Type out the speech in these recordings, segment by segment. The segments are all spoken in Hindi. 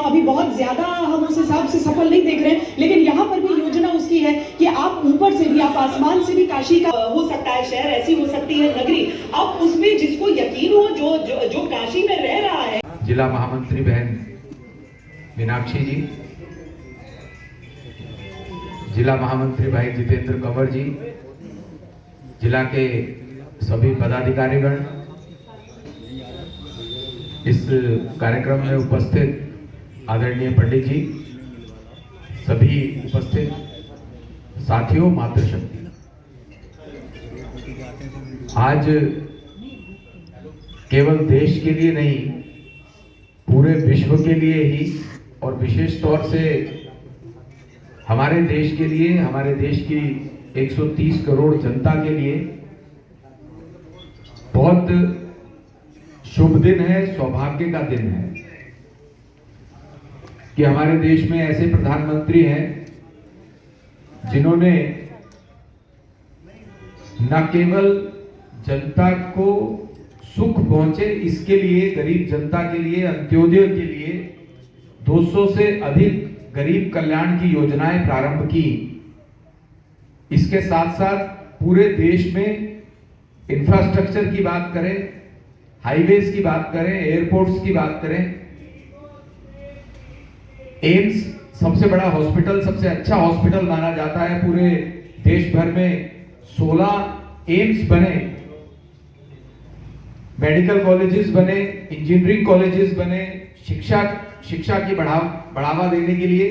अभी बहुत ज्यादा हम उस हिसाब से सफल नहीं देख रहे हैं, लेकिन यहाँ पर भी योजना उसकी है कि आप ऊपर से भी, आप आसमान से भी काशी का हो सकता है शहर, ऐसी हो सकती है नगरी। अब उसमें जिसको यकीन हो, जो काशी में रह रहा है। जिला महामंत्री बहन मीनाक्षी जी, जिला महामंत्री भाई जितेंद्र कंवर जी, जिला के सभी पदाधिकारीगण, इस कार्यक्रम में उपस्थित आदरणीय पंडित जी, सभी उपस्थित साथियों, मातृशक्ति, आज केवल देश के लिए नहीं, पूरे विश्व के लिए ही और विशेष तौर से हमारे देश के लिए, हमारे देश की 130 करोड़ जनता के लिए बहुत शुभ दिन है, सौभाग्य का दिन है कि हमारे देश में ऐसे प्रधानमंत्री हैं जिन्होंने न केवल जनता को सुख पहुंचे, इसके लिए गरीब जनता के लिए, अंत्योदय के लिए 200 से अधिक गरीब कल्याण की योजनाएं प्रारंभ की। इसके साथ साथ पूरे देश में इंफ्रास्ट्रक्चर की बात करें, हाईवेज की बात करें, एयरपोर्ट्स की बात करें, एम्स सबसे बड़ा हॉस्पिटल, सबसे अच्छा हॉस्पिटल माना जाता है पूरे देश भर में, 16 एम्स बने, मेडिकल कॉलेजेस बने, इंजीनियरिंग कॉलेजेस बने, शिक्षा की बढ़ावा देने के लिए।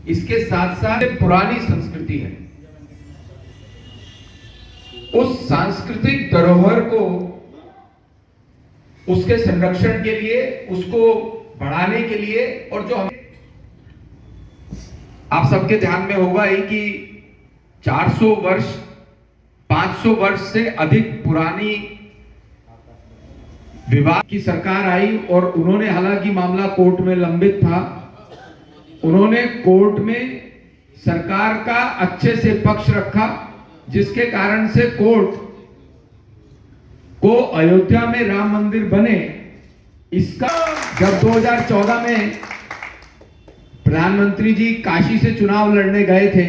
इसके साथ साथ पुरानी संस्कृति है, उस सांस्कृतिक धरोहर को, उसके संरक्षण के लिए, उसको बढ़ाने के लिए, और जो आप सबके ध्यान में होगा ही कि 400 वर्ष 500 वर्ष से अधिक पुरानी विवाद की सरकार आई और उन्होंने, हालांकि मामला कोर्ट में लंबित था, उन्होंने कोर्ट में सरकार का अच्छे से पक्ष रखा, जिसके कारण से कोर्ट को अयोध्या में राम मंदिर बने, इसका जब 2014 में प्रधानमंत्री जी काशी से चुनाव लड़ने गए थे,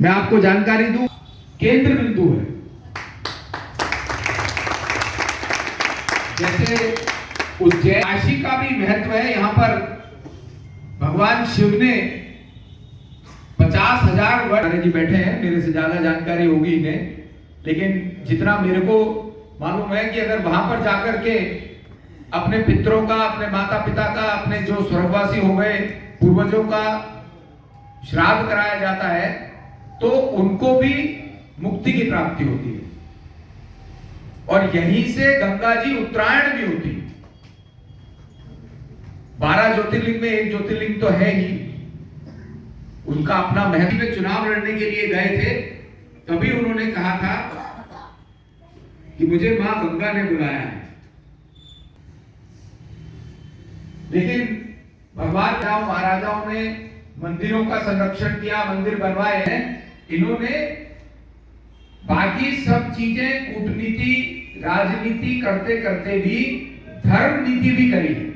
मैं आपको जानकारी दूं, केंद्र बिंदु है। जैसे उज्जैन, काशी का भी महत्व है। यहां पर भगवान शिव ने 50,000 वर्ष जी बैठे हैं, मेरे से ज्यादा जानकारी होगी इन्हें, लेकिन जितना मेरे को मालूम है कि अगर वहां पर जाकर के अपने पितरों का, अपने माता पिता का, अपने जो स्वर्गवासी हो गए पूर्वजों का श्राद्ध कराया जाता है, तो उनको भी मुक्ति की प्राप्ति होती है। और यहीं से गंगा जी उत्तरायण भी होती है। 12 ज्योतिर्लिंग में एक ज्योतिर्लिंग तो है ही, उनका अपना महत्व। में चुनाव लड़ने के लिए गए थे, तभी उन्होंने कहा था कि मुझे मां गंगा ने बुलाया है। लेकिन भगवान राम महाराजाओं ने मंदिरों का संरक्षण किया, मंदिर बनवाए हैं, इन्होंने बाकी सब चीजें, कूटनीति, राजनीति करते करते भी धर्म नीति भी करी है।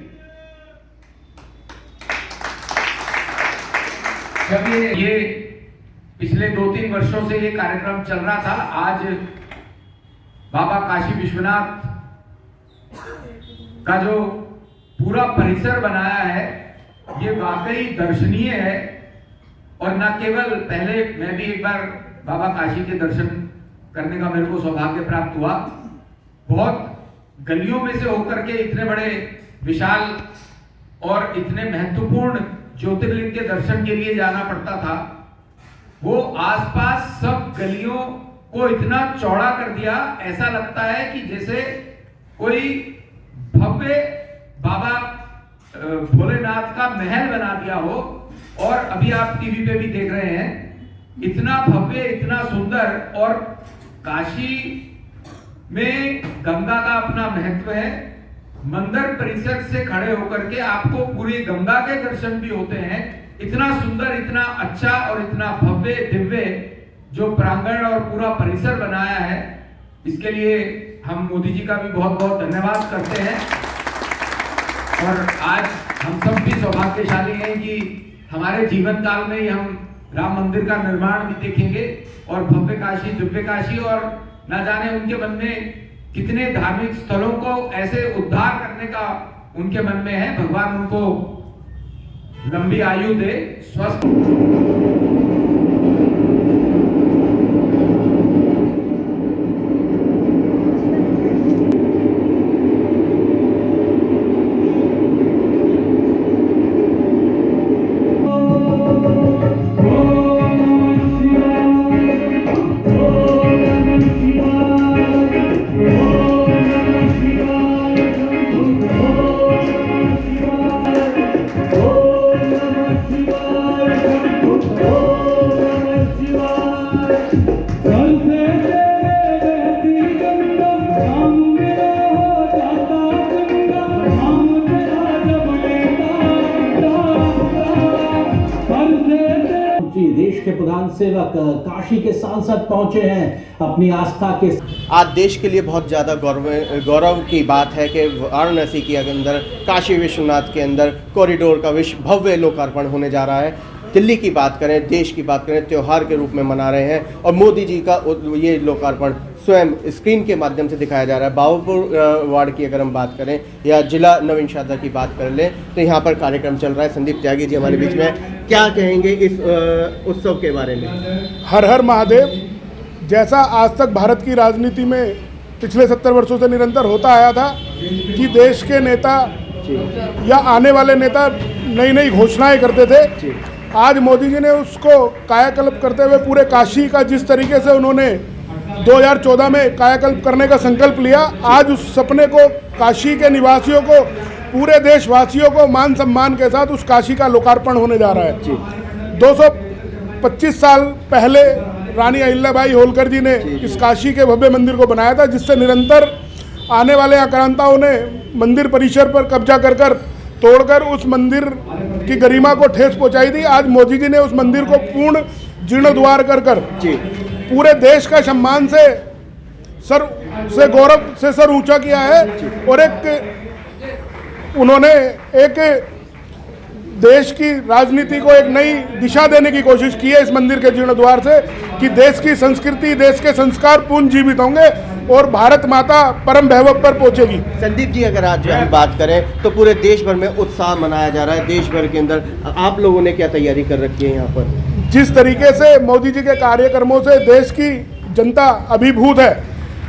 जब ये पिछले 2-3 वर्षों से ये कार्यक्रम चल रहा था, आज बाबा काशी विश्वनाथ का जो पूरा परिसर बनाया है, ये वाकई दर्शनीय है। और न केवल, पहले मैं भी एक बार बाबा काशी के दर्शन करने का मेरे को सौभाग्य प्राप्त हुआ। बहुत गलियों में से होकर के इतने बड़े विशाल और इतने महत्वपूर्ण ज्योतिर्लिंग के दर्शन के लिए जाना पड़ता था। वो आसपास सब गलियों को इतना चौड़ा कर दिया, ऐसा लगता है कि जैसे कोई भव्य बाबा भोलेनाथ का महल बना दिया हो। और अभी आप टीवी पे भी देख रहे हैं, इतना भव्य, इतना सुंदर। और काशी में गंगा का अपना महत्व है। मंदिर परिसर से खड़े होकर के आपको पूरी गंगा के दर्शन भी होते हैं। इतना सुंदर, इतना अच्छा और इतना भव्य दिव्य जो प्रांगण और पूरा परिसर बनाया है, इसके लिए हम मोदी जी का भी बहुत बहुत धन्यवाद करते हैं। और आज हम सब भी सौभाग्यशाली हैं कि हमारे जीवन काल में ही हम राम मंदिर का निर्माण भी देखेंगे और भव्य काशी, दिव्य काशी, और न जाने उनके मन में कितने धार्मिक स्थलों को ऐसे उद्धार करने का उनके मन में है। भगवान उनको लंबी आयु दे, स्वस्थ। देश के प्रधान सेवक काशी के सांसद पहुंचे हैं अपनी आस्था के। आज देश के लिए बहुत ज़्यादा गौरव की बात है कि वाराणसी के अंदर काशी विश्वनाथ के अंदर कॉरिडोर का भव्य लोकार्पण होने जा रहा है। दिल्ली की बात करें, देश की बात करें, त्यौहार के रूप में मना रहे हैं और मोदी जी का ये लोकार्पण स्वयं स्क्रीन के माध्यम से दिखाया जा रहा है। बाबूपुर वार्ड की अगर हम बात करें या जिला नवीन शादा की बात कर लें तो यहाँ पर कार्यक्रम चल रहा है। संदीप त्यागी जी हमारे बीच में, क्या कहेंगे इस उत्सव के बारे में? हर हर महादेव। जैसा आज तक भारत की राजनीति में पिछले 70 वर्षों से निरंतर होता आया था कि देश के नेता या आने वाले नेता नई नई घोषणाएं करते थे, आज मोदी जी ने उसको कायाकल्प करते हुए पूरे काशी का जिस तरीके से उन्होंने 2014 में कायाकल्प करने का संकल्प लिया, आज उस सपने को काशी के निवासियों को, पूरे देशवासियों को मान सम्मान के साथ उस काशी का लोकार्पण होने जा रहा है। 225 साल पहले रानी अहिल्याबाई होलकर जी ने इस काशी के भव्य मंदिर को बनाया था, जिससे निरंतर आने वाले आक्रांताओं ने मंदिर परिसर पर कब्जा कर तोड़कर उस मंदिर की गरिमा को ठेस पहुंचाई थी। आज मोदी जी ने उस मंदिर को पूर्ण जीर्णोद्धार कर पूरे देश का सम्मान से गौरव से सर ऊंचा किया है और उन्होंने एक देश की राजनीति को एक नई दिशा देने की कोशिश की है इस मंदिर के जीर्णोद्धार से, कि देश की संस्कृति, देश के संस्कार पुनः जीवित होंगे और भारत माता परम वैभव पर पहुंचेगी। संदीप जी, अगर आज हम बात करें तो पूरे देश भर में उत्साह मनाया जा रहा है। देश भर के अंदर आप लोगों ने क्या तैयारी कर रखी है? यहाँ पर जिस तरीके से मोदी जी के कार्यक्रमों से देश की जनता अभिभूत है,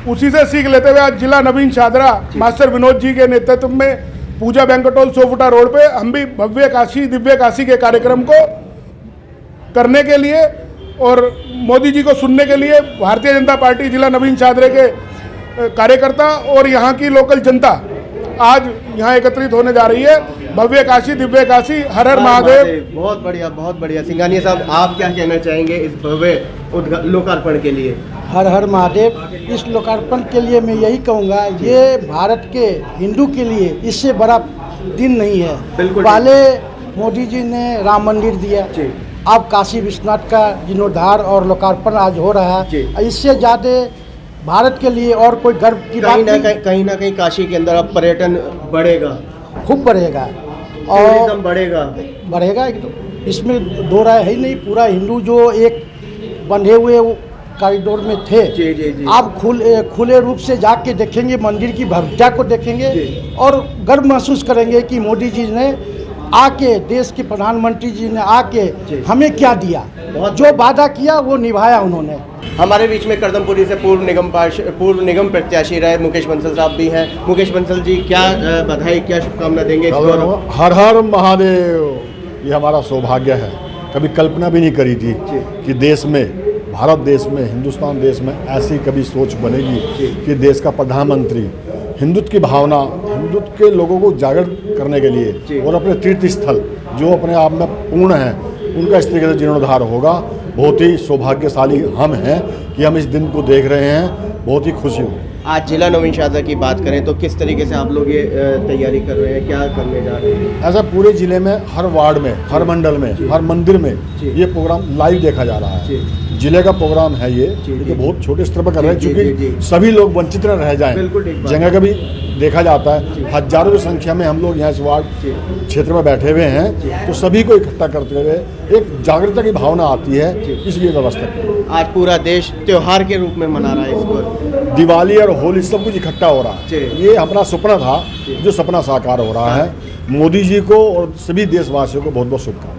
उसी से सीख लेते हुए आज जिला नवीन शादरा मास्टर विनोद जी के नेतृत्व में पूजा बैंक्वेट हॉल सोफुटा रोड पे हम भी भव्य काशी, दिव्य काशी के कार्यक्रम को करने के लिए और मोदी जी को सुनने के लिए भारतीय जनता पार्टी जिला नवीन शादरे के कार्यकर्ता और यहाँ की लोकल जनता आज यहाँ एकत्रित होने जा रही है। भव्य काशी, दिव्य काशी, हर हर महादेव। बहुत बढ़िया, बहुत बढ़िया। सिंघानिया साहब, आप क्या कहना चाहेंगे इस भव्य लोकार्पण के लिए? हर हर महादेव। इस लोकार्पण के लिए मैं यही कहूँगा, ये भारत के हिंदू के लिए इससे बड़ा दिन नहीं है। पहले मोदी जी ने राम मंदिर दिया, अब काशी विश्वनाथ का जीर्णोद्धार और लोकार्पण आज हो रहा है। इससे ज़्यादा भारत के लिए और कोई गर्व की बात नहीं। कहीं ना कहीं काशी के अंदर अब पर्यटन बढ़ेगा, खूब बढ़ेगा और बढ़ेगा एकदम, इसमें दो राय है ही नहीं। पूरा हिंदू जो एक बंधे हुए कॉरिडोर में थे, आप खुले रूप से जाके देखेंगे, मंदिर की भव्यता को देखेंगे और गर्व महसूस करेंगे कि मोदी जी ने आके, देश के प्रधानमंत्री जी ने आके हमें क्या दिया, जो वादा किया वो निभाया उन्होंने। हमारे बीच में करदमपुरी से पूर्व निगम प्रत्याशी रहे मुकेश बंसल साहब भी हैं। मुकेश बंसल जी, क्या बधाई, क्या शुभकामना देंगे? हर हर महादेव। ये हमारा सौभाग्य है, कभी कल्पना भी नहीं करी थी कि देश में, भारत देश में, हिंदुस्तान देश में ऐसी कभी सोच बनेगी कि देश का प्रधानमंत्री हिंदुत्व की भावना, हिंदुत्व के लोगों को जागृत करने के लिए और अपने तीर्थ स्थल जो अपने आप में पूर्ण हैं, उनका इस तरीके से जीर्णोद्धार होगा। बहुत ही सौभाग्यशाली हम हैं कि हम इस दिन को देख रहे हैं, बहुत ही खुशी हूँ। आज जिला नवीन शादा की बात करें तो किस तरीके से आप लोग ये तैयारी कर रहे हैं, क्या करने जा रहे हैं? ऐसा पूरे जिले में, हर वार्ड में, हर मंडल में, हर मंदिर में ये प्रोग्राम लाइव देखा जा रहा है। जिले का प्रोग्राम है ये, बहुत छोटे स्तर पर कर रहे हैं क्योंकि सभी लोग वंचित न रह जाएं। जगह कभी देखा जाता है। हजारों की संख्या में हम लोग यहाँ इस वार्ड क्षेत्र में बैठे हुए हैं, तो सभी को इकट्ठा करते हुए एक जागरूकता की भावना आती है, इसलिए व्यवस्था की। आज पूरा देश त्योहार के रूप में मना रहा है इसको। दिवाली और होली सब कुछ इकट्ठा हो रहा है। ये हमारा सपना था, जो सपना साकार हो रहा है। मोदी जी को और सभी देशवासियों को बहुत बहुत शुभकामनाएं।